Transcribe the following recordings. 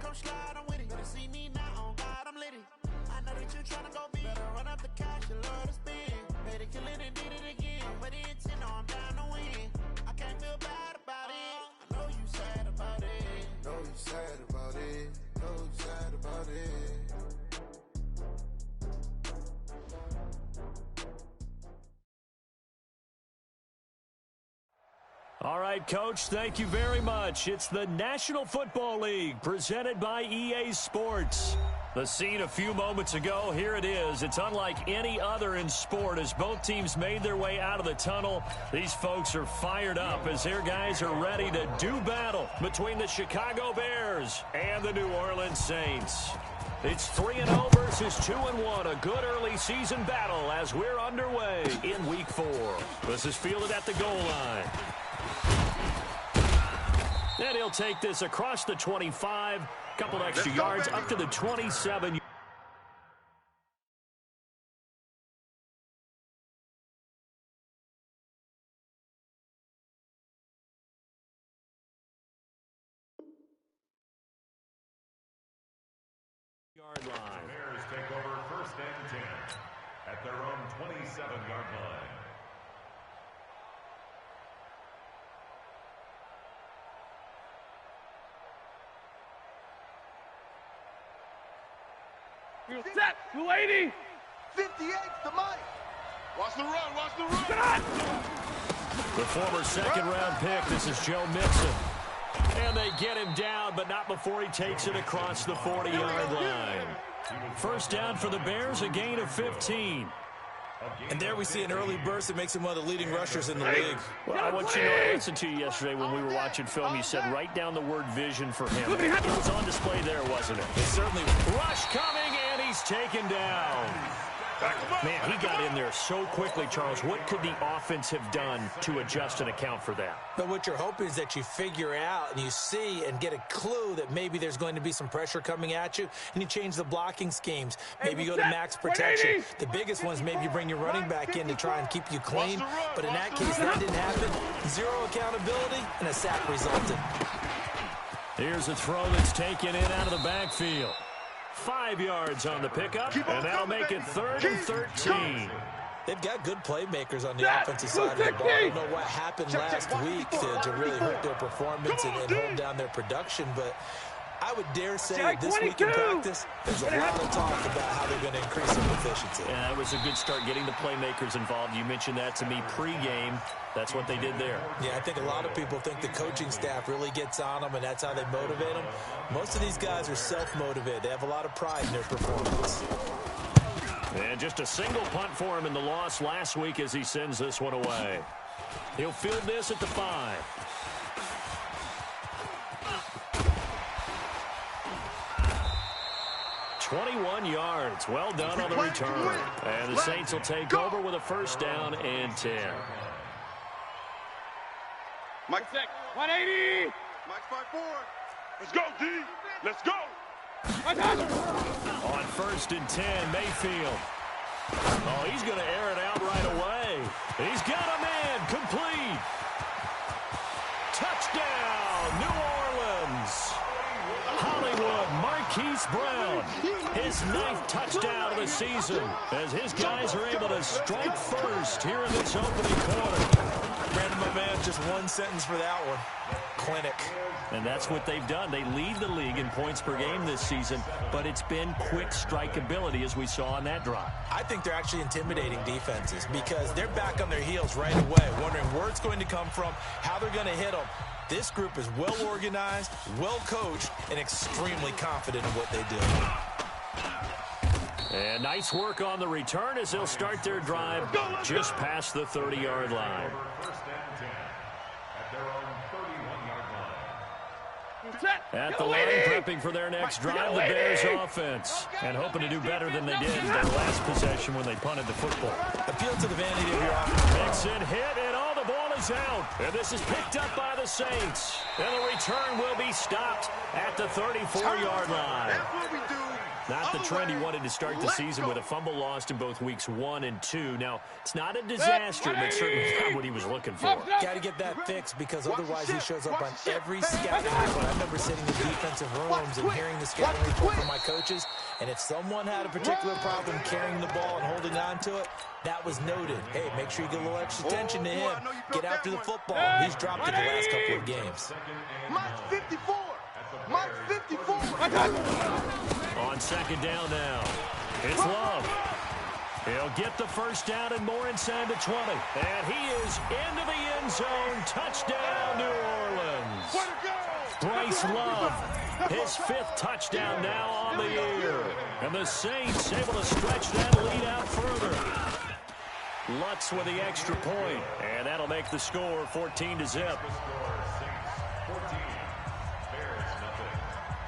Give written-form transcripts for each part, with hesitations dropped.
gon' slide, I'm with it. Better see me now, on God, I'm litty. I know that you tryna go big. Better run up the cash, you love to spend. Made it, kill it, and did it again. But the intent, no, I'm down to win. I can't feel bad about it. I know you sad about it. Know you sad about it. Know you sad about it. All right, Coach, thank you very much. It's the National Football League presented by EA Sports. The scene a few moments ago, here it is. It's unlike any other in sport as both teams made their way out of the tunnel. These folks are fired up as their guys are ready to do battle between the Chicago Bears and the New Orleans Saints. It's 3-0 versus 2-1, a good early season battle as we're underway in Week 4. This is fielded at the goal line. And he'll take this across the 25, couple extra yards up to the 27. Yard line. The Bears take over 1st and 10 at their own 27-yard line. Set, 280. 58's the mic. Watch the run, watch the run. Shot. The former second-round pick, this is Joe Mixon. And they get him down, but not before he takes it across the 40-yard line. First down for the Bears, a gain of 15. And there we see an early burst that makes him one of the leading rushers in the league. Well, I want you to know, I listened to you yesterday when we were watching film. You said write down the word vision for him. It was on display there, wasn't it? It certainly rush coming, and he's taken down. Man, he got in there so quickly, Charles. What could the offense have done to adjust and account for that? But what you're hoping is that you figure out and you see and get a clue that maybe there's going to be some pressure coming at you, and you change the blocking schemes. Maybe you go to max protection. The biggest one is maybe you bring your running back in to try and keep you clean. But in that case, that didn't happen. Zero accountability, and a sack resulted. Here's a throw that's taken in out of the backfield. 5 yards on the pickup, and that'll make it 3rd and 13. They've got good playmakers on the offensive side of the ball. I don't know what happened last week to really hurt their performance and hold down their production, but I would dare say that this week in practice, there's a lot of talk about how they're going to increase their efficiency. Yeah, that was a good start getting the playmakers involved. You mentioned that to me pregame. That's what they did there. Yeah, I think a lot of people think the coaching staff really gets on them, and that's how they motivate them. Most of these guys are self-motivated. They have a lot of pride in their performance. And just a single punt for him in the loss last week as he sends this one away. He'll field this at the 5. $21 yards. Well done on the return. And the Saints will take over with a first down and 10. Mike, 180. Mike 5-4. Let's go, D. Let's go. On 1st and 10, Mayfield. Oh, he's going to air it out right away. He's got a man complete. Touchdown, New Orleans. Hollywood, Marquise Brown, his 9th touchdown of the season as his guys are able to strike first here in this opening quarter. Brandon, my man, just one sentence for that one. Clinic. And that's what they've done. They lead the league in points per game this season, but it's been quick strikeability as we saw on that drive. I think they're actually intimidating defenses because they're back on their heels right away, wondering where it's going to come from, how they're going to hit them. This group is well organized, well coached, and extremely confident in what they do. And nice work on the return as they'll start their drive just past the 30-yard line. At the line, prepping for their next drive, the Bears offense. And hoping to do better than they did in their last possession when they punted the football. Appeal to the vanity of your offense. Mixon hit, and all the ball is out. And this is picked up by the Saints. And the return will be stopped at the 34-yard line. That's what we do. Not the trend he wanted to start the season with a fumble lost in both weeks 1 and 2. Now, it's not a disaster, but certainly not what he was looking for. Got to get that fixed because otherwise he shows up on every scouting report. I remember sitting in defensive rooms and hearing the scouting report from my coaches, and if someone had a particular problem carrying the ball and holding on to it, that was noted. Hey, make sure you get a little extra attention to him. Get after the football. He's dropped it the last couple of games. Mike's 54. Mike's 54. On second down now, it's Love. He'll get the first down and more inside the 20. And he is into the end zone. Touchdown, New Orleans. Bryce Love, his 5th touchdown now on the year. And the Saints able to stretch that lead out further. Lutz with the extra point, and that'll make the score 14-0.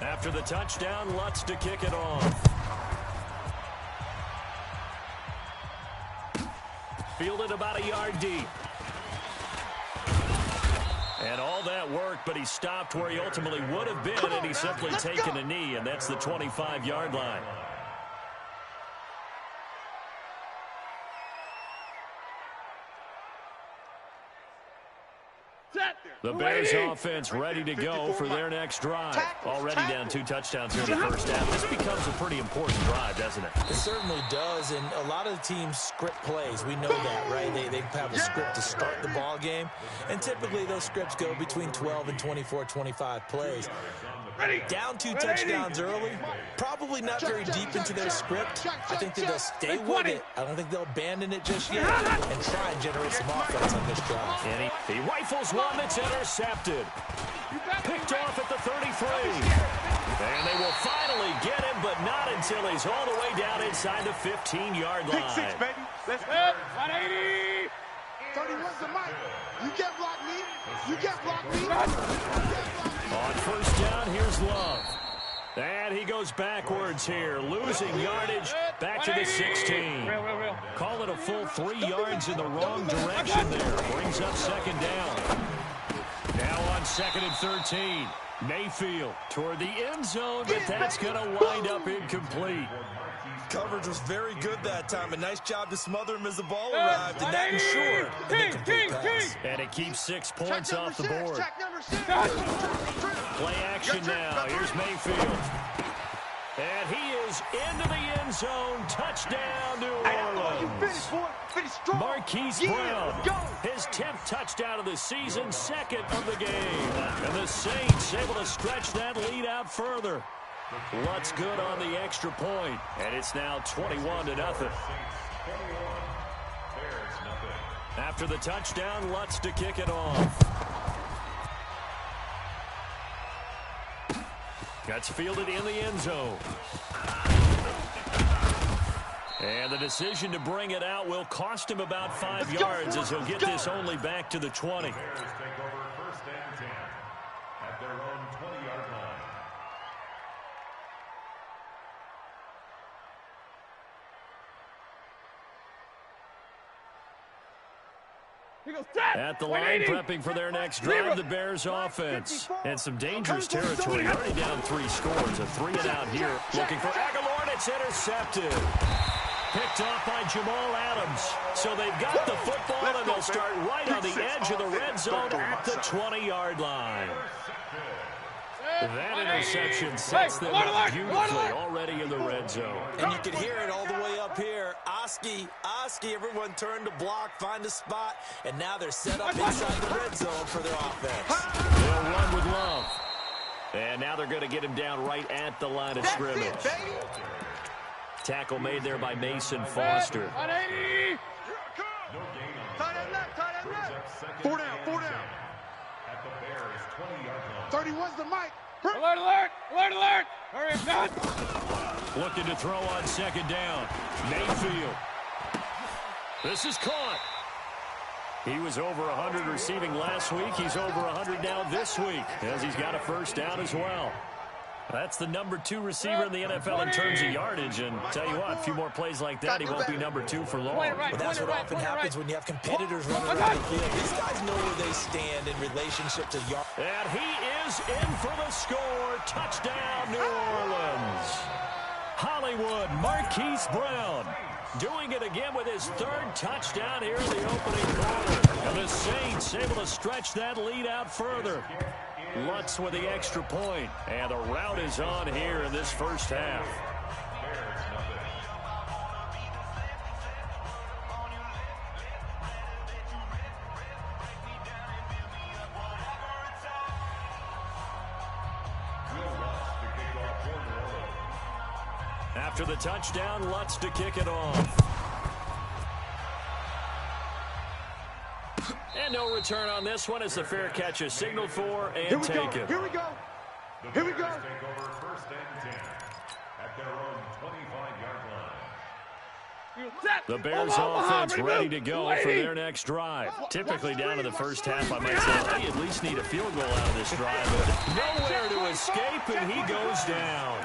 After the touchdown, Lutz to kick it off. Fielded about a yard deep. And all that worked, but he stopped where he ultimately would have been, and he's simply taken a knee, and that's the 25-yard line. The Bears offense ready to go for their next drive. Already down 2 touchdowns here in the first half. This becomes a pretty important drive, doesn't it? It certainly does, and a lot of the teams script plays. We know that, right? They have a script to start the ball game, and typically those scripts go between 12 and 24, 25 plays. Down 2 touchdowns early, probably not very deep into their script. I think that they'll stay with it. I don't think they'll abandon it just yet and try and generate some offense on this drive. And he rifles one that's intercepted. Picked off at the 33. And they will finally get him, but not until he's all the way down inside the 15-yard line. Pick 6, baby. Let's go. 180. 31's the mic. You can't block me. You can't block me. On first down, here's Love. And he goes backwards here, losing yardage back to the 16. Call it a full 3 yards in the wrong direction there. Brings up second down. Now on 2nd and 13. Mayfield toward the end zone, but that's going to wind up incomplete. Coverage was very good that time. A nice job to smother him as the ball arrived, and that ensured an incomplete pass. And it keeps 6 points off the board. Play action now. Here's Mayfield. And he is into the end zone. Touchdown, New Orleans. Marquise Brown, his 10th touchdown of the season, 2nd of the game. And the Saints able to stretch that lead out further. Lutz good on the extra point, and it's now 21-0. After the touchdown, Lutz to kick it off. That's fielded in the end zone. And the decision to bring it out will cost him about 5 yards as he'll get this only back to the 20. Bears take over 1st and 10 at their own 20-yard line. At the line, prepping for their next drive, the Bears offense. And some dangerous territory. Already down 3 scores. A 3-and-out here. Looking for Aguilar, and it's intercepted. Picked off by Jamal Adams. So they've got the football, and they'll start right on the edge of the red zone at the 20-yard line. That interception sets them up beautifully already in the red zone. And you can hear it all the way up here. Oski, everyone turned to block, find a spot, and now they're set up inside the red zone for their offense. They'll run with Love. And now they're going to get him down right at the line of scrimmage. Tackle made there by Mason Foster. 180. Tight end left. 4 down. At the Bears 20-yard line. 31's the mic. Alert. Hurry up, Looking to throw on second down. Mayfield. This is caught. He was over 100 receiving last week. He's over 100 now this week as he's got a first down as well. That's the number 2 receiver in the NFL in terms of yardage. And tell you what, a few more plays like that, he won't be number 2 for long. Well, that's what often happens when you have competitors running around the field. These guys know where they stand in relationship to yards. And he is in for the score. Touchdown, New Orleans. How Hollywood, Marquise Brown, doing it again with his third touchdown here in the opening quarter. And the Saints able to stretch that lead out further. Lutz with the extra point, and the rout is on here in this first half. After the touchdown, Lutz to kick it off. And no return on this one as the fair catch is signaled for and taken. Here we go. Here we go. Take over first and 10 at their own 25-yard line. The Bears offense ready to go for their next drive. Typically down to the first half, I might say, they at least need a field goal out of this drive. But nowhere to escape, and he goes down.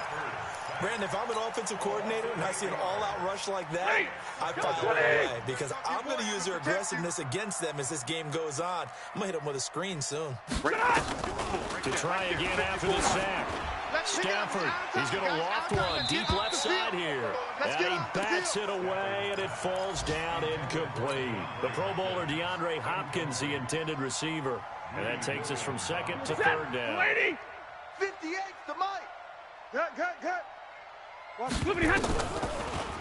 Brandon, if I'm an offensive coordinator and I see an all-out rush like that, I file it away because I'm going to use their aggressiveness against them as this game goes on. I'm going to hit them with a screen soon. To try again after the sack. Stafford, he's going to loft one deep left side here. And he bats it away, and it falls down incomplete. The Pro Bowler DeAndre Hopkins, the intended receiver. And that takes us from second to third down. 58 to Mike. Good.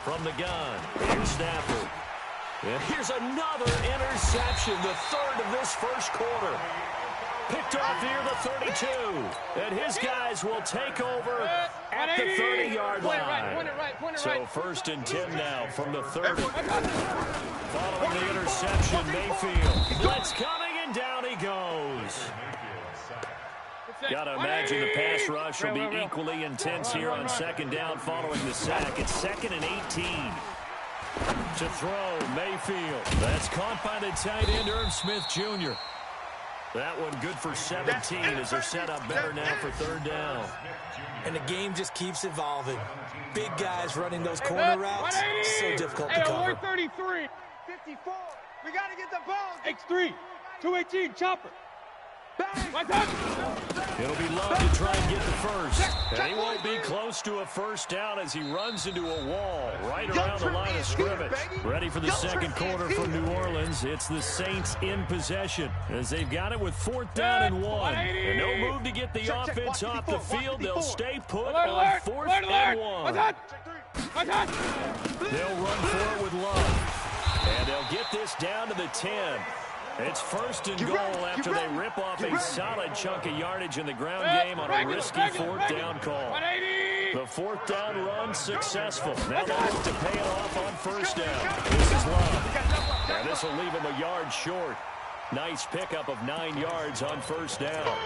From the gun, here's Stafford. And here's another interception, the third of this first quarter. Picked off near the 32. And his guys will take over at the 30-yard line. So first and 10 now from the 30. Following the interception, Mayfield. Blitz coming, and down he goes. Got to imagine the pass rush will be equally intense here on second down following the sack. It's 2nd and 18. To throw, Mayfield. That's caught by the tight end, Irv Smith Jr. That one good for 17 as they're set up better now for third down. And the game just keeps evolving. Big guys running those corner routes, so difficult to cover. 33. 54. We got to get the ball. X3. 218. Chopper. It'll be Love to try and get the first. And he won't be close to a first down as he runs into a wall right around the line of scrimmage. Ready for the second quarter from New Orleans. It's the Saints in possession as they've got it with 4th down and 1. And no move to get the offense off the field. They'll stay put on 4th and 1. They'll run for it with Love. And they'll get this down to the 10. It's 1st and goal after they rip off a solid chunk of yardage in the ground game on a risky 4th down call. The 4th down run successful. Now they look to pay it off on 1st down. This is Love. And this will leave him a yard short. Nice pickup of 9 yards on 1st down.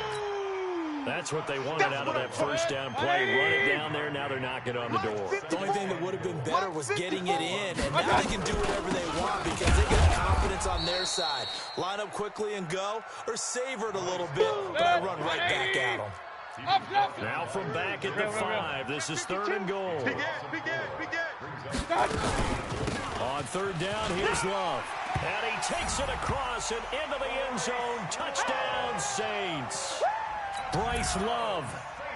That's what they wanted out of that 1st down play. Run it down there. Now they're knocking on the door. The only thing that would have been better was getting it in, and now they can do whatever they want because they got confidence on their side. Line up quickly and go, or savor it a little bit, but I run right back at them. Now from back at the 5, this is 3rd and goal. On 3rd down, here's Love. And he takes it across and into the end zone. Touchdown, Saints. Bryce Love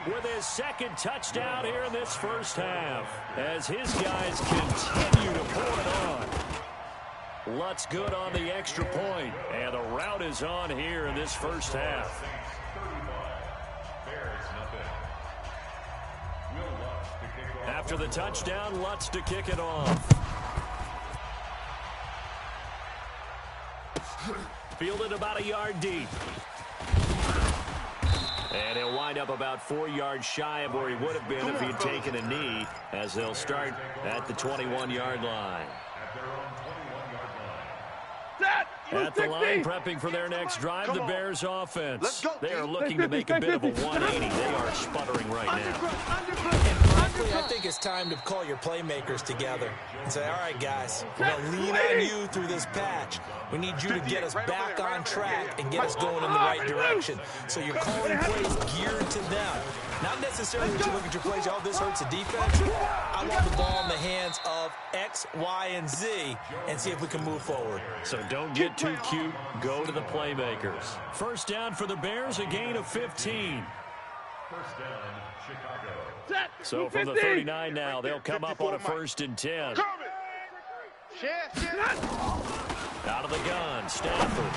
with his 2nd touchdown here in this first half as his guys continue to pour it on. Lutz good on the extra point, and the rout is on here in this first half. After the touchdown, Lutz to kick it off. Fielded about a yard deep. And he'll wind up about 4 yards shy of where he would have been if he'd taken a knee, as they'll start at the 21-yard line. At the line, prepping for their next drive, the Bears offense. They are looking to make a bit of a 180. They are sputtering right now. Frankly, I think it's time to call your playmakers together and say, all right, guys, we're going to lean on you through this patch. We need you to get us back on track and get us going in the right direction. So you're calling plays geared to them. Not necessarily that you look at your plays, oh, this hurts the defense. I want the ball in the hands of X, Y, and Z and see if we can move forward. So don't get too cute. Go to the playmakers. First down for the Bears, a gain of 15. First down, Chicago. So from the 39 now, they'll come up on a 1st and 10. Out of the gun, Stanford.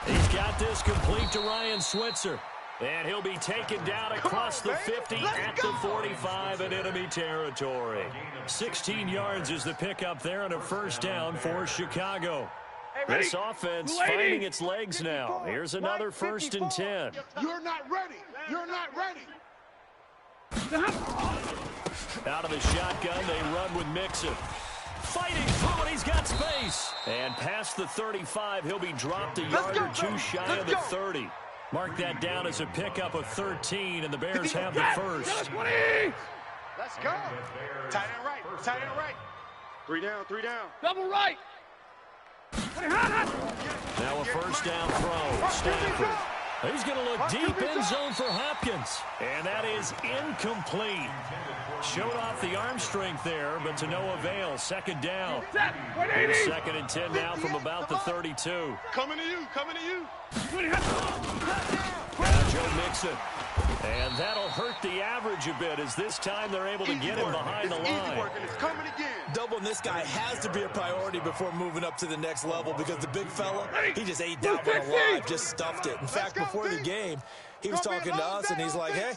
He's got this complete to Ryan Switzer. And he'll be taken down across the 50 at the 45 in enemy territory. 16 yards is the pickup there and a 1st down for Chicago. This offense finding its legs now. Here's another 1st and 10. You're not ready. You're not ready. Out of the shotgun, they run with Mixon. Fighting through it, he's got space. And past the 35, he'll be dropped a yard or two shy of the 30. Mark that down as a pickup of 13, and the Bears have the 1st. Let's go. Tight end right. Tight end right. 3 down. 3 down. Double right. Now a 1st down throw. Stanford. He's going to look deep in zone for Hopkins. And that is incomplete. Showed off the arm strength there, but to no avail. 2nd down. Here's 2nd and 10 now from about the 32. Coming to you. Coming to you. Now Joe Mixon. And that'll hurt the average a bit as this time they're able to get him behind the line. It's coming again. Doubling this guy has to be a priority before moving up to the next level because the big fella, he just ate that one alive, just stuffed it. In fact, before the game, he was talking to us, and he's like, hey,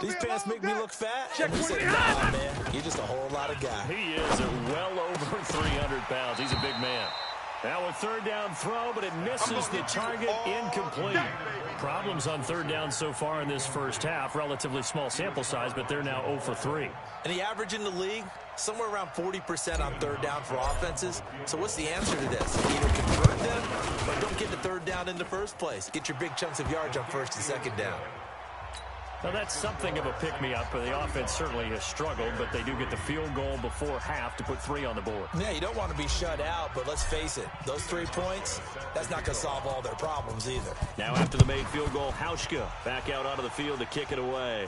these pants make me look fat. And we said, nah, man, you're just a whole lot of guy. He is well over 300 pounds. He's a big man. Now a 3rd down throw, but it misses the target, incomplete. Problems on 3rd down so far in this 1st half. Relatively small sample size, but they're now 0 for 3. And the average in the league, somewhere around 40% on 3rd down for offenses. So what's the answer to this? Either convert them or don't get the 3rd down in the first place. Get your big chunks of yards on 1st and 2nd down. Now, that's something of a pick-me-up. The offense certainly has struggled, but they do get the field goal before half to put 3 on the board. Yeah, you don't want to be shut out, but let's face it, those 3 points, that's not going to solve all their problems either. Now after the made field goal, Hauschka back out onto the field to kick it away.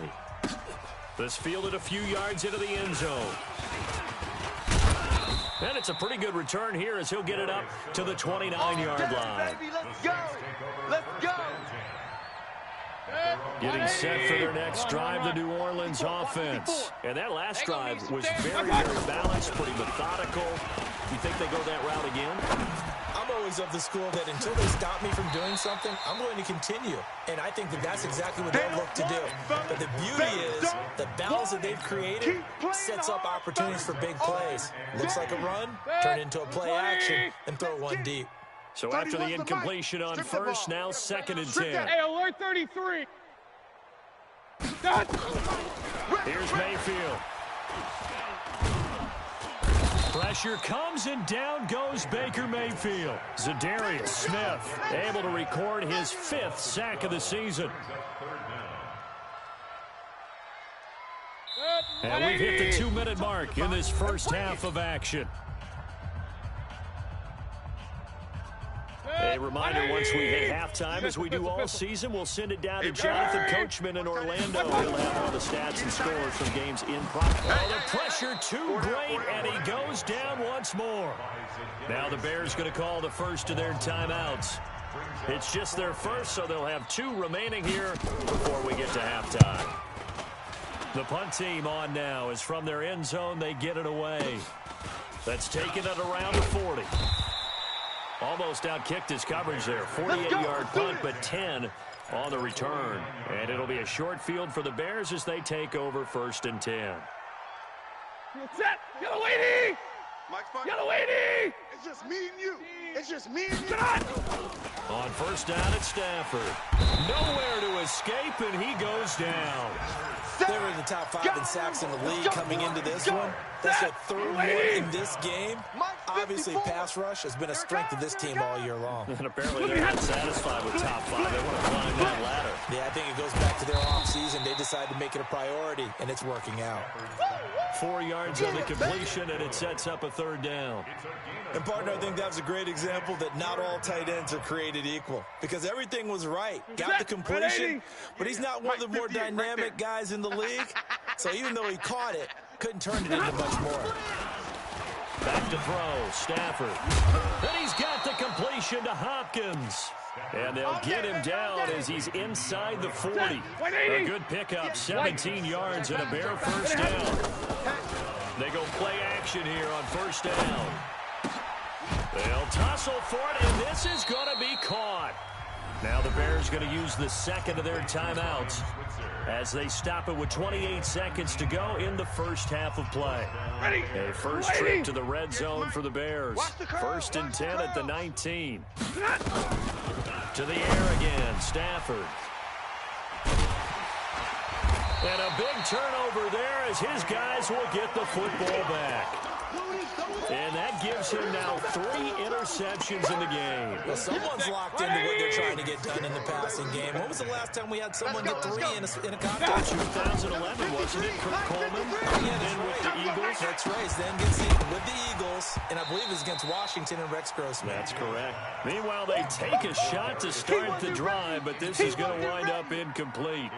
This fielded a few yards into the end zone. And it's a pretty good return here as he'll get it up to the 29-yard line. Baby, let's go. Let's go. Getting set for their next drive, the New Orleans offense. And that last drive was very, very balanced, pretty methodical. You think they go that route again? I'm always of the school that until they stop me from doing something, I'm going to continue. And I think that that's exactly what they'll look to do. But the beauty is the balance that they've created sets up opportunities for big plays. Looks like a run, turn into a play action, and throw one deep. So after the incompletion on 1st, now 2nd and 10. Hey, alert 33. Here's Mayfield. Pressure comes and down goes Baker Mayfield. Zadarius Smith able to record his 5th sack of the season. And we've hit the 2-minute mark in this 1st half of action. A reminder, once we hit halftime, as we do all season, we'll send it down to Jonathan Coachman in Orlando. He'll have all the stats and scores from games in progress. Oh, the pressure too great, and he goes down once more. Now the Bears going to call the first of their timeouts. It's just their first, so they'll have 2 remaining here before we get to halftime. The punt team on now is from their end zone. They get it away. That's taken at around the 40. Almost outkicked his coverage there. 48-yard punt, but 10 on the return. And it'll be a short field for the Bears as they take over 1st and 10. Set. Yellow lady. Yellow lady. It's just me and you. It's just me and you. On 1st down at Stafford. Nowhere to escape, and he goes down. They were in the top 5 in sacks in the league coming into this one. That's their 3rd one in this game. Obviously, pass rush has been a strength of this team all year long. And apparently they're not satisfied with top 5. They want to climb that ladder. Yeah, I think it goes back to their offseason. They decided to make it a priority, and it's working out. 4 yards on the completion, and it sets up a 3rd down. And, partner, I think that was a great example that not all tight ends are created equal. Because everything was right. Got the completion, but he's not one of the more dynamic guys in the league. So even though he caught it, couldn't turn it into much more. Back to throw, Stafford. And he's got the completion to Hopkins. And they'll get him down as he's inside the 40. A good pickup, 17 yards and a bare first down. They go play action here on first down. They'll tussle for it, and this is going to be caught. Now the Bears going to use the second of their timeouts as they stop it with 28 seconds to go in the first half of play. A first trip to the red zone for the Bears. First and 10 at the 19. To the air again, Stafford. And a big turnover there as his guys will get the football back. And that gives him now 3 interceptions in the game. Well, someone's locked into what they're trying to get done in the passing game. When was the last time we had someone get 3 in a contest? 2011, wasn't it? Kurt Coleman. Yeah, then with the Eagles. That's right. Then gets with the Eagles, and I believe it's against Washington and Rex Grossman. That's correct. Meanwhile, they take a shot to start the drive, but this is going to wind up incomplete.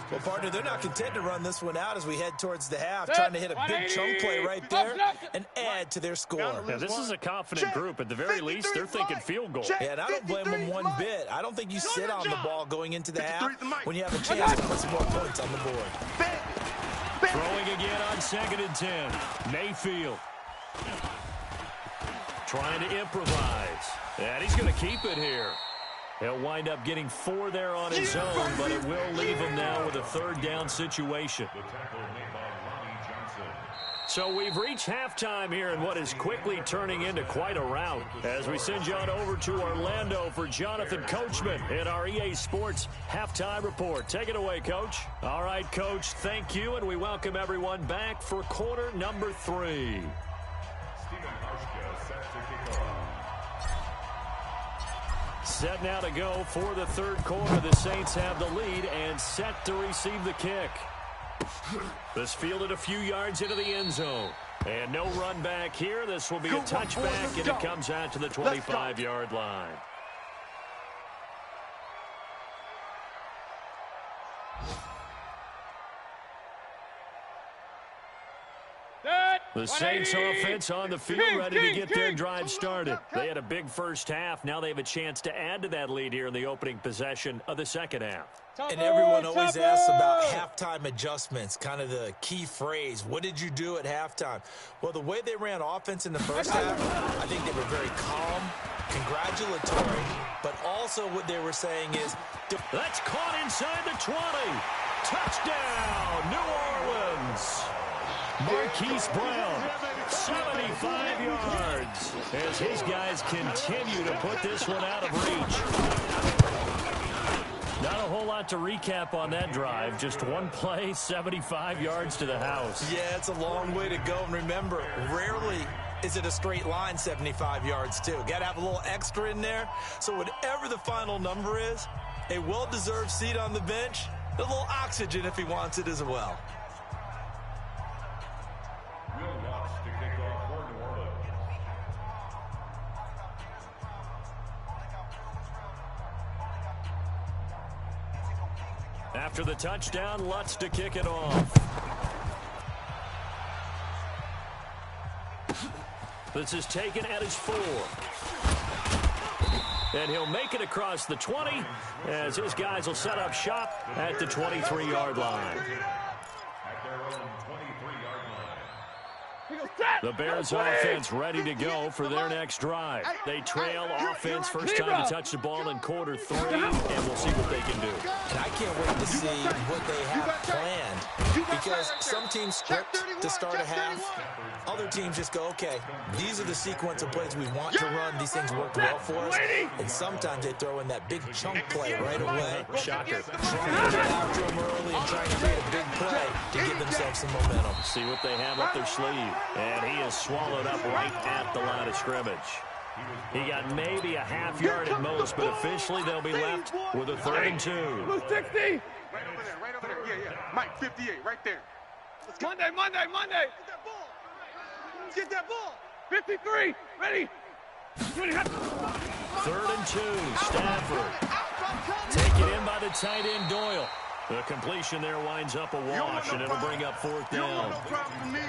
Well, partner, they're not content to run this one out as we head towards the half, trying to hit a big chunk play right there and add to their score. Now, this is a confident group. At the very least, they're thinking field goal. Yeah, and I don't blame them one bit. I don't think you sit on the ball going into the half when you have a chance to put some more points on the board. Throwing again on 2nd and 10. Mayfield trying to improvise. And he's going to keep it here. He'll wind up getting 4 there on his own, but it will leave him now with a 3rd down situation. So we've reached halftime here in what is quickly turning into quite a rout as we send you on over to Orlando for Jonathan Coachman in our EA Sports Halftime Report. Take it away, Coach. All right, Coach, thank you, and we welcome everyone back for quarter number 3. Set now to go for the 3rd quarter. The Saints have the lead and set to receive the kick. This fielded a few yards into the end zone. And no run back here. This will be a touchback, and it comes out to the 25-yard line. The Saints offense on the field ready to get their drive started. They had a big first half. Now they have a chance to add to that lead here in the opening possession of the second half. And everyone always asks about halftime adjustments, kind of the key phrase. What did you do at halftime? Well, the way they ran offense in the first half, I think they were very calm, congratulatory, but also what they were saying is... That's caught inside the 20. Touchdown, New Orleans. Marquise Brown, 75 yards, as his guys continue to put this one out of reach. Not a whole lot to recap on that drive. Just one play, 75 yards to the house. Yeah, it's a long way to go. And remember, rarely is it a straight line 75 yards, too. Got to have a little extra in there. So whatever the final number is, a well-deserved seat on the bench, a little oxygen if he wants it as well. After the touchdown, Lutz to kick it off. This is taken at his 4. And he'll make it across the 20 as his guys will set up shop at the 23-yard line. The Bears offense ready to go for their next drive. They trail offense first time to touch the ball in quarter 3, and we'll see what they can do. And I can't wait to see what they have planned, because some teams script to start a half. Other teams just go, okay, these are the sequence of plays we want to run. These things work well for us. And sometimes they throw in that big chunk play right away. Shocker. Trying to get after them early and trying to create a big play to give themselves some momentum. See what they have up their sleeve. And he is swallowed up right at the line of scrimmage. He got maybe a half yard at most, but officially they'll be left with a 3rd and 2. 60. Right over there, right over there. Yeah. Mike, 58, right there. Monday. Let's get that ball. 53, ready. 3rd and 2, Stafford. Taken in by the tight end, Doyle. The completion there winds up a wash, and it'll bring up 4th down.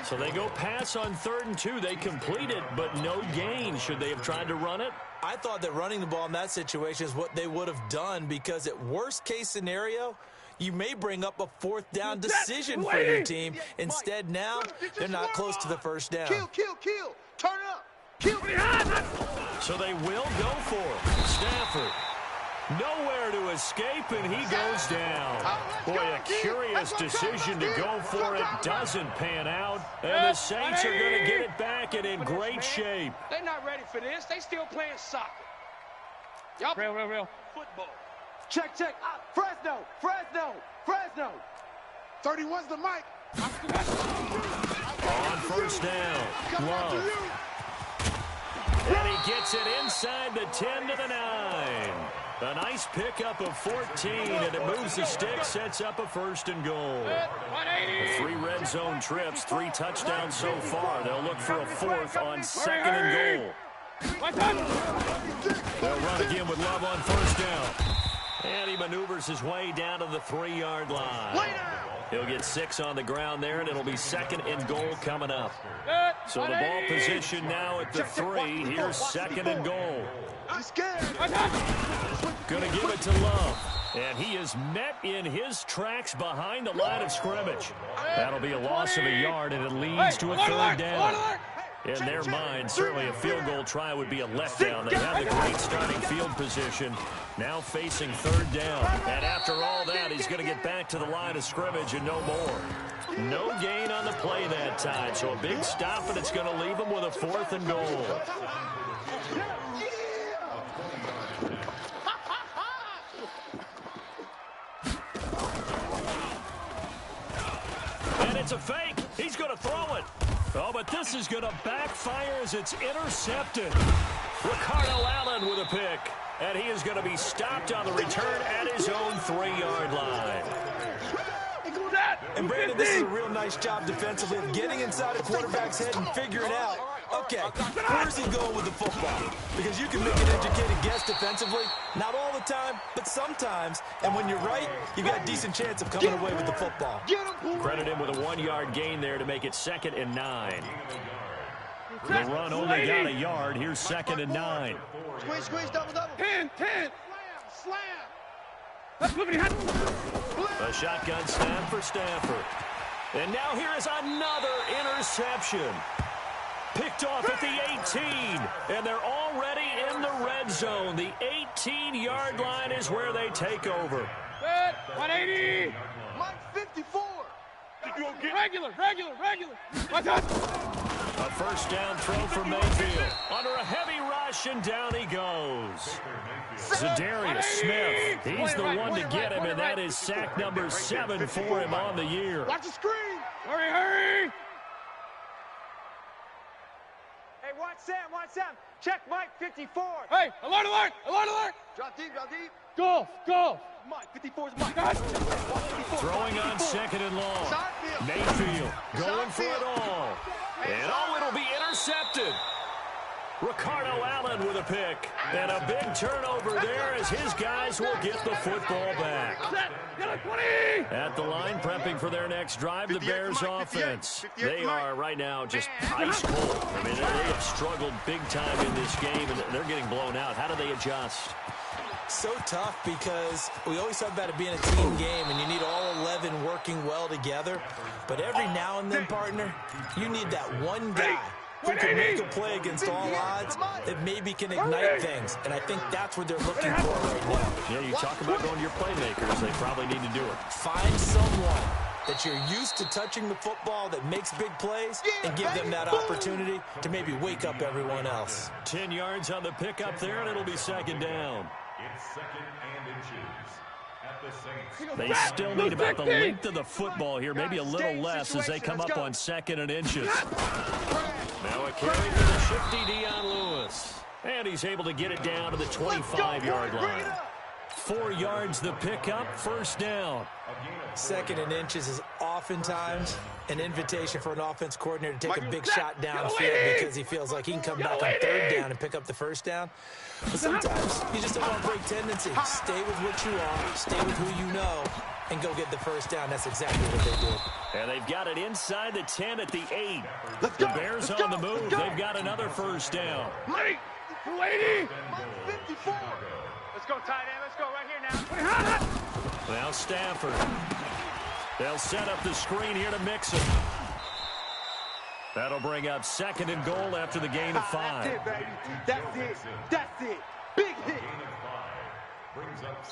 So they go pass on 3rd and 2. They complete it, but no gain. Should they have tried to run it? I thought that running the ball in that situation is what they would have done, because at worst-case scenario, you may bring up a 4th down decision for your team. Instead, now, they're not close to the 1st down. Kill. Turn up. Kill. So they will go for it. Stafford. Nowhere to escape, and he goes down. Boy, a curious decision to go for it doesn't pan out, and the Saints are going to get it back and in great shape. They're not ready for this. They still playing soccer. Y'all real. Football. Check. Fresno. 31's the mic. On 1st down, Love. And he gets it inside the 10 to the 9. A nice pickup of 14, and it moves the stick, sets up a 1st and goal. 3 red zone trips, 3 touchdowns so far. They'll look for a 4th on 2nd and goal. They'll run again with Love on 1st down. And he maneuvers his way down to the 3-yard line. He'll get 6 on the ground there, and it'll be 2nd and goal coming up. So the ball position now at the 3. Here's 2nd and goal. Gonna give it to Love. And he is met in his tracks behind the line of scrimmage. That'll be a loss of a yard, and it leads to a 3rd down. In their mind, certainly a field goal try would be a letdown. They have the great starting field position. Now facing 3rd down. And after all that, he's going to get back to the line of scrimmage and no more. No gain on the play that time. So a big stop, and it's going to leave him with a 4th and goal. And it's a fake. He's going to throw it. Oh, but this is going to backfire as it's intercepted. Ricardo Allen with a pick. And he is going to be stopped on the return at his own 3-yard line. And Brandon, this is a real nice job defensively of getting inside a quarterback's head and figuring out, okay, where's he going with the football? Because you can make an educated guess defensively, not all the time, but sometimes. And when you're right, you've got a decent chance of coming away with the football. Credit him with a 1-yard gain there to make it 2nd and 9. The run only got a yard. Here's 2nd and 9. Squeeze, double. 10. Slam. A shotgun snap for Stafford. And now here is another interception. Picked off at the 18. And they're already in the red zone. The 18-yard line is where they take over. 180. Mike 54. Regular. A 1st down throw for Mayfield. Under a heavy rush, and down he goes. Zadarius Smith, he's the one to get him, and that is sack number 7 for him on the year. Watch the screen. Hurry. Hey, watch Sam. Check Mike 54. Hey, alert. Drop deep. Golf. Mike 54's Mike. Throwing on 2nd and long. Mayfield going for it all. And it'll be intercepted. Ricardo Allen with a pick. And a big turnover there as his guys will get the football back. At the line, prepping for their next drive, the Bears offense. They are right now just ice cold. I mean, they have struggled big time in this game, and they're getting blown out. How do they adjust? So tough, because we always talk about it being a team game and you need all 11 working well together. But every now and then, partner, you need that one guy who can make a play against all odds that maybe can ignite things. And I think that's what they're looking for right now. Yeah, you talk about going to your playmakers. They probably need to do it. Find someone that you're used to touching the football that makes big plays and give them that opportunity to maybe wake up everyone else. 10 yards on the pickup there, and it'll be 2nd down. It's 2nd and inches at the Saints. They still need about the length of the football here, maybe a little less as they come up on 2nd and inches. Now a carry for the shifty Dion Lewis. And he's able to get it down to the 25-yard line. 4 yards the pickup, 1st down. 2nd and inches is oftentimes an invitation for an offense coordinator to take a big shot downfield because he feels like he can come back on 3rd down and pick up the 1st down. But sometimes you just don't want to break tendencies. Stay with what you are. Stay with who you know. and go get the first down. That's exactly what they did. And they've got it inside the 10 at the 8. Let's go. The Bears Let's on go. the move. They've got another first down. Mike, 280. 54. Let's go, tight end. Let's go right here now. Now Stafford. They'll set up the screen here to Mixon. That'll bring up 2nd and goal after the gain of 5. That's it, baby. That's it. That's it. Big hit.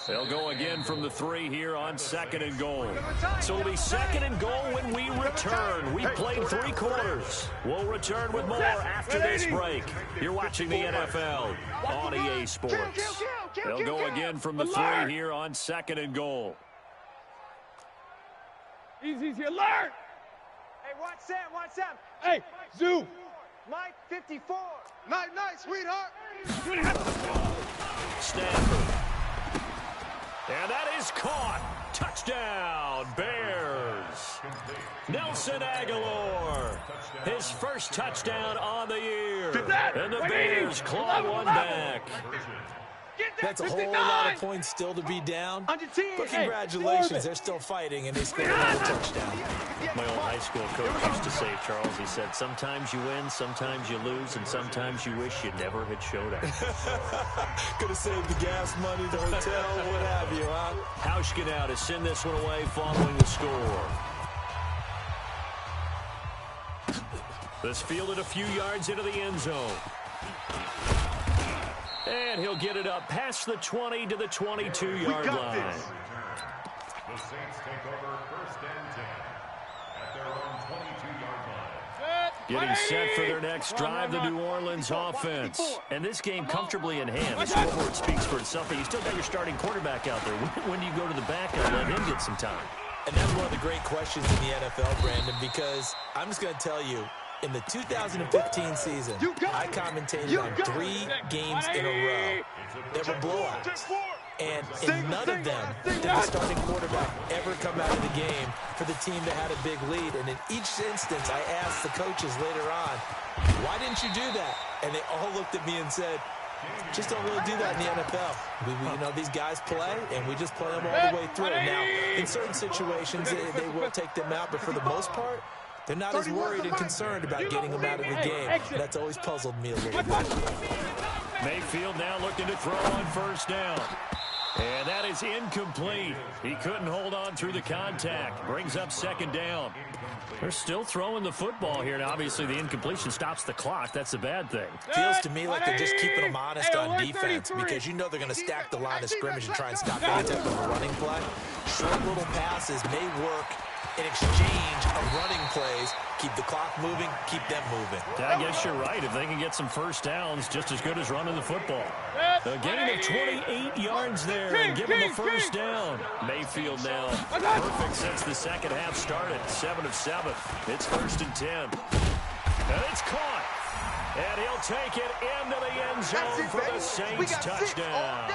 They'll go again from the 3 here on 2nd and goal. So it'll be 2nd and goal when we return. We played 3 quarters. We'll return with more after this break. You're watching the NFL on EA Sports. They'll go again from the 3 here on 2nd and goal. Easy, alert. Hey, watch Sam, watch Sam. Hey, Zoo. Mike, 54. Night, sweetheart. Stafford. And that is caught. Touchdown, Bears. Nelson Aguilar. His first touchdown on the year. And the Bears claw one back. That's a whole lot of points still to be down. But congratulations, they're still fighting, and they scored another touchdown. My old high school coach used to say, Charles, he said, sometimes you win, sometimes you lose, and sometimes you wish you never had showed up. Could have saved the gas money, the hotel, what have you, huh? Hauschka to send this one away following the score. This fielded a few yards into the end zone. And he'll get it up past the 20 to the 22-yard line. The Saints take over 1st and 10 at their own 22-yard line. Getting set for their next drive, the New Orleans offense. And this game comfortably in hand. The scoreboard speaks for itself, but you still got your starting quarterback out there. When do you go to the backup and let him get some time? And that's one of the great questions in the NFL, Brandon, because I'm just going to tell you, in the 2015 season, I commentated on 3 games in a row that were blowouts. And in none of them did the starting quarterback ever come out of the game for the team that had a big lead. And in each instance, I asked the coaches later on, why didn't you do that? And they all looked at me and said, just don't really do that in the NFL. These guys play, and we just play them all the way through. Now, in certain situations, they will take them out, but for the most part, they're not as worried and concerned about getting them out of the game. That's always puzzled me a little bit. Mayfield now looking to throw on first down. And that is incomplete. He couldn't hold on through the contact. Brings up 2nd down. They're still throwing the football here. Now, obviously, the incompletion stops the clock. That's a bad thing. Feels to me like they're just keeping them honest on defense because you know they're going to stack the line of scrimmage and try and stop any type of a running play. Short little passes may work in exchange of running plays. Keep the clock moving, keep them moving. I guess you're right. If they can get some first downs, just as good as running the football. A gain of 28 yards there and give them a first down. Mayfield now perfect since the second half started. 7 of 7. It's 1st and 10. And it's caught. And he'll take it into the end zone for the Saints touchdown.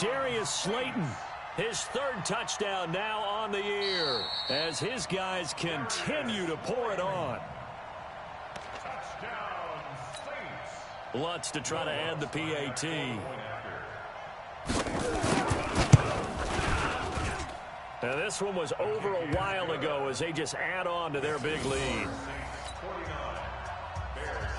Darius Slayton. His 3rd touchdown now on the year as his guys continue to pour it on. Touchdown, Saints. Lutz to try to add the PAT. Now this one was over a while ago as they just add on to their big lead. 49, Bears 11.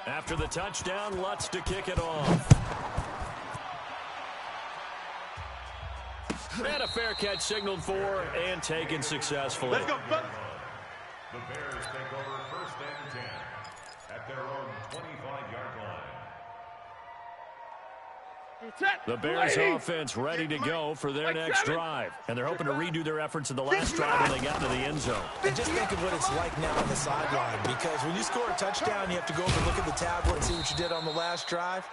After the touchdown, Lutz to kick it off. And a fair catch signaled for and taken successfully. Let's go, brother. The Bears take over 1st and 10 at their own 25-yard line. The Bears offense ready to go for their next drive. And they're hoping to redo their efforts in the last drive when they got into the end zone. And just think of what it's like now on the sideline, because when you score a touchdown, you have to go over and look at the tablet and see what you did on the last drive.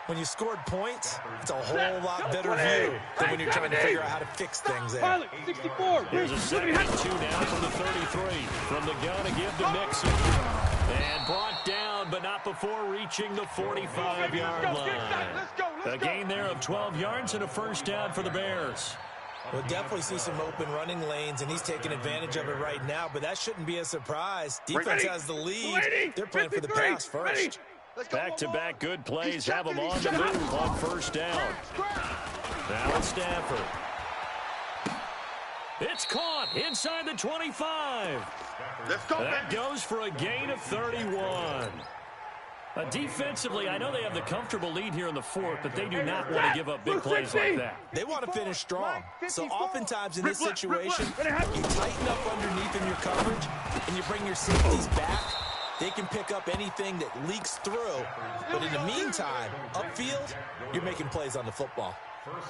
When you scored points, it's a whole lot better view than when you're trying to figure out how to fix things there. 64. Here's a 2nd and 2 now from the 33. From the gun to give to Mixon. And brought down, but not stop before reaching the 45-yard line. A gain there of 12 yards and a first down for the Bears. We'll definitely see some open running lanes, and he's taking advantage of it right now, but that shouldn't be a surprise. Defense has the lead. They're playing for the pass first. Back-to-back good plays have them on the move on first down. Now it's Stafford. It's caught inside the 25. That goes for a gain of 31. Defensively, I know they have the comfortable lead here in the fourth, but they do not want to give up big plays like that. They want to finish strong. So oftentimes in this situation, you tighten up underneath in your coverage, and you bring your safeties back. They can pick up anything that leaks through. But in the meantime, upfield, you're making plays on the football.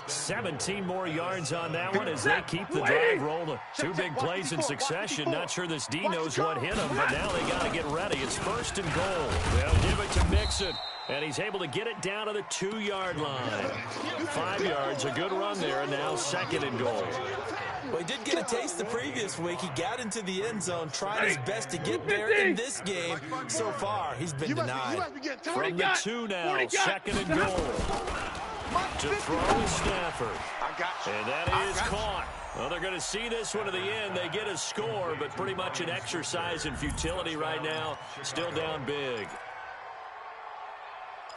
17 more yards on that one as they keep the drive rolling. Two big plays in succession. Not sure this D knows what hit him, but now they got to get ready. It's first and goal. They'll give it to Mixon, and he's able to get it down to the 2-yard line. 5 yards, a good run there, and now second and goal. Well, he did get a taste the previous week. He got into the end zone, trying his best to get there in this game. So far, he's been denied. From the 2 now, second and goal. To throw is Stafford. And that is caught. Well, they're going to see this one to the end. They get a score, but pretty much an exercise in futility right now. Still down big.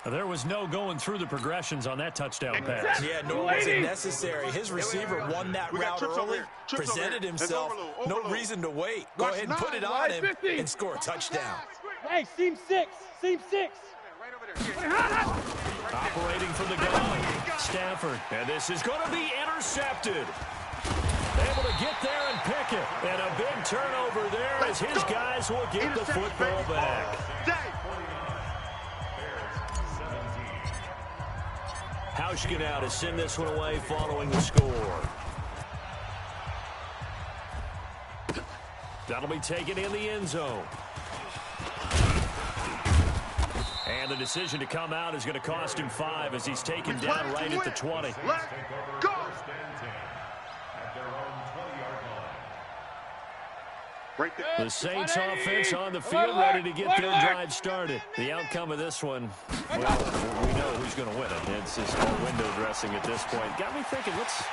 There was no going through the progressions on that touchdown pass. Yeah, nor was it necessary. His receiver won that route early, presented himself. No reason to wait. Go ahead and put it on him and score a touchdown. Hey, seam 6. Seam 6. Operating from the gun, Stafford. And this is going to be intercepted. Able to get there and pick it. And a big turnover there as his guys will get the football back. Hauschka now to send this one away following the score. That'll be taken in the end zone. And the decision to come out is going to cost him 5 as he's taken down right at the 20. Let's go! The Saints offense on the field ready to get their drive started. The outcome of this one, well, we know who's going to win it. It's just all window dressing at this point. Got me thinking, what's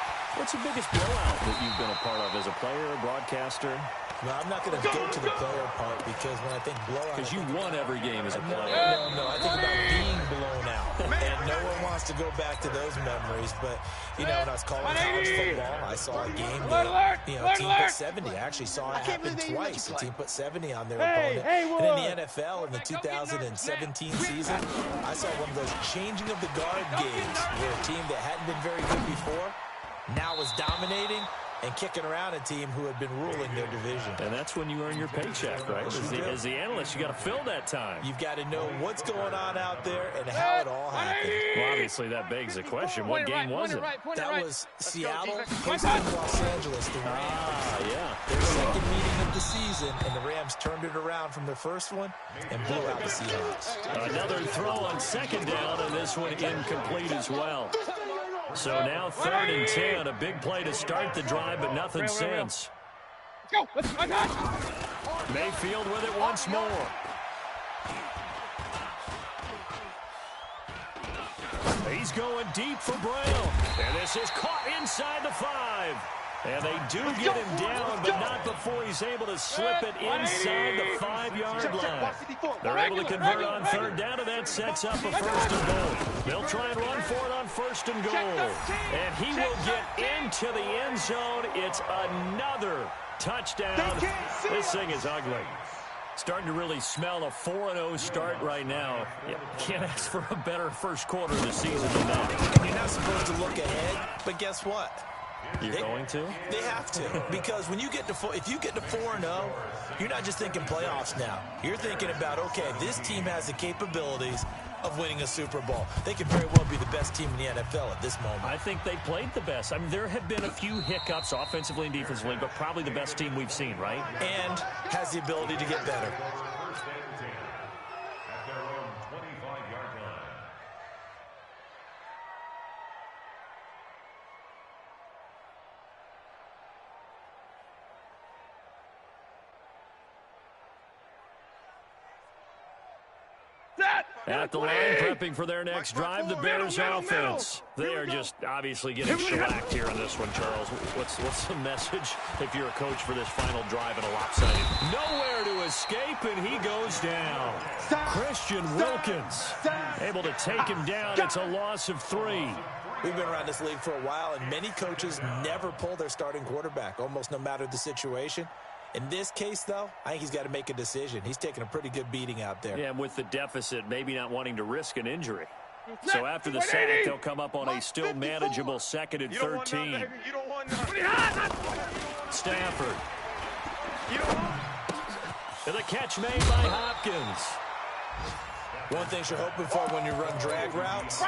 the biggest blowout that you've been a part of as a player, a broadcaster? No, I'm not going to go to the player part because when I think blowout... Because you won every game as a player. No, I think about being blown out. And no one wants to go back to those memories. But, you know, when I was calling college football, I saw a game that, you know, a team put 70. I actually saw it happen twice. A team put 70 on their opponent. And in the NFL, in the 2017 season, I saw one of those changing of the guard games where a team that hadn't been very good before now was dominating and kicking around a team who had been ruling their division. And that's when you earn your paycheck, right? As the analyst, you got to fill that time. You've got to know what's going on out there and how it all happened. Well, obviously, that begs the question. What game was it? That was Seattle hosting Los Angeles, the Rams. Yeah. Their second meeting of the season, and the Rams turned it around from their first one and blew out the Seahawks. Another throw on second down, and this one incomplete as well. So now 3rd and 10, a big play to start the drive, but nothing since. Let's go. Mayfield with it once more. He's going deep for Brown, and this is caught inside the 5. And they do get him down, but not before he's able to slip it inside the 5-yard line. They're able to convert on 3rd down, and that sets up a 1st and goal. They'll try and run for it on 1st and goal. And he will get into the end zone. It's another touchdown. This thing is ugly. Starting to really smell a 4-0 start right now. You can't ask for a better first quarter of the season than that. You're not supposed to look ahead, but guess what? You're going to? They have to, because when you get to if you get to 4-0, you're not just thinking playoffs now. You're thinking about, okay, this team has the capabilities of winning a Super Bowl. They could very well be the best team in the NFL at this moment. I think they played the best. I mean, there have been a few hiccups offensively and defensively, but probably the best team we've seen, right? And has the ability to get better. At the line, prepping for their next drive, the Bears offense. They are just obviously getting shellacked here in this one, Charles. What's the message if you're a coach for this final drive in a lopsided? Nowhere to escape, and he goes down. Christian Wilkins able to take him down. It's a loss of 3. We've been around this league for a while, and many coaches never pull their starting quarterback, almost no matter the situation. In this case, though, I think he's got to make a decision. He's taking a pretty good beating out there. Yeah, and with the deficit, maybe not wanting to risk an injury. So after the sack, they'll come up on a still manageable 2nd and 13. Stafford. And the catch made by Hopkins. One thing you're hoping for when you run drag routes,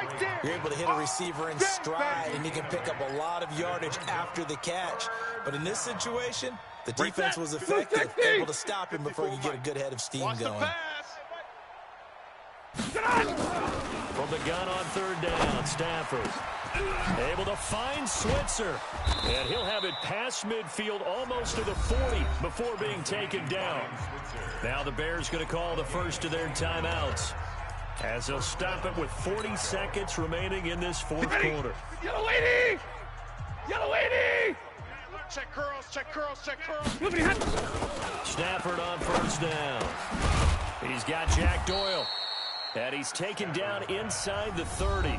you're able to hit a receiver in stride, and you can pick up a lot of yardage after the catch. But in this situation, the defense was effective, able to stop him before you get a good head of steam going. From the gun on 3rd down, Stafford able to find Switzer. And he'll have it past midfield almost to the 40 before being taken down. Now the Bears going to call the first of their timeouts, as they'll stop it with 40 seconds remaining in this 4th quarter. Yellow lady! Yellow lady! Check curls, check curls, check curls. Stafford on 1st down. He's got Jack Doyle. And he's taken down inside the 30.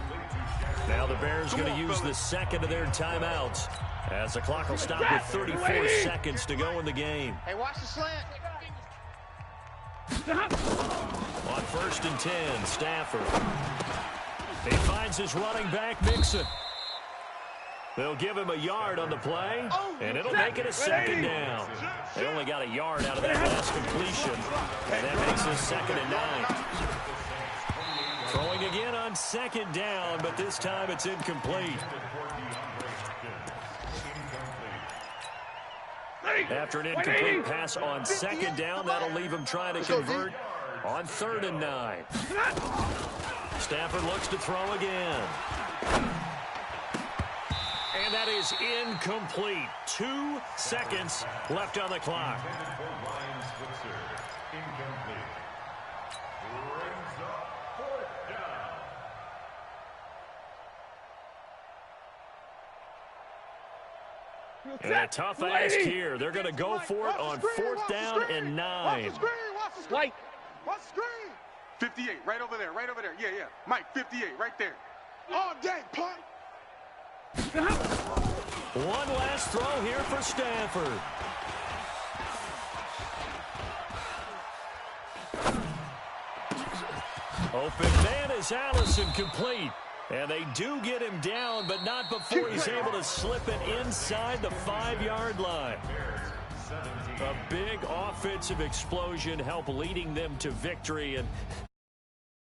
Now the Bears going to use the 2nd of their timeouts, as the clock will stop with 34 seconds to go in the game. Hey, watch the slant. On 1st and 10, Stafford. He finds his running back, Mixon. They'll give him a yard on the play, and it'll make it a 2nd down. They only got a yard out of that last completion, and that makes it 2nd and 9. Throwing again on 2nd down, but this time it's incomplete. After an incomplete pass on 2nd down, that'll leave him trying to convert on 3rd and 9. Stafford looks to throw again. And that is incomplete. 2 seconds left on the clock. And a tough ask here. They're going to go for it on 4th down and 9. Watch the screen. Watch the screen. 58, right over there, right over there. Yeah. Mike, 58, right there. All day, punt. One last throw here for Stafford. Open man is Allison, complete. And they do get him down, but not before he's able to slip it inside the 5-yard line. A big offensive explosion help leading them to victory. And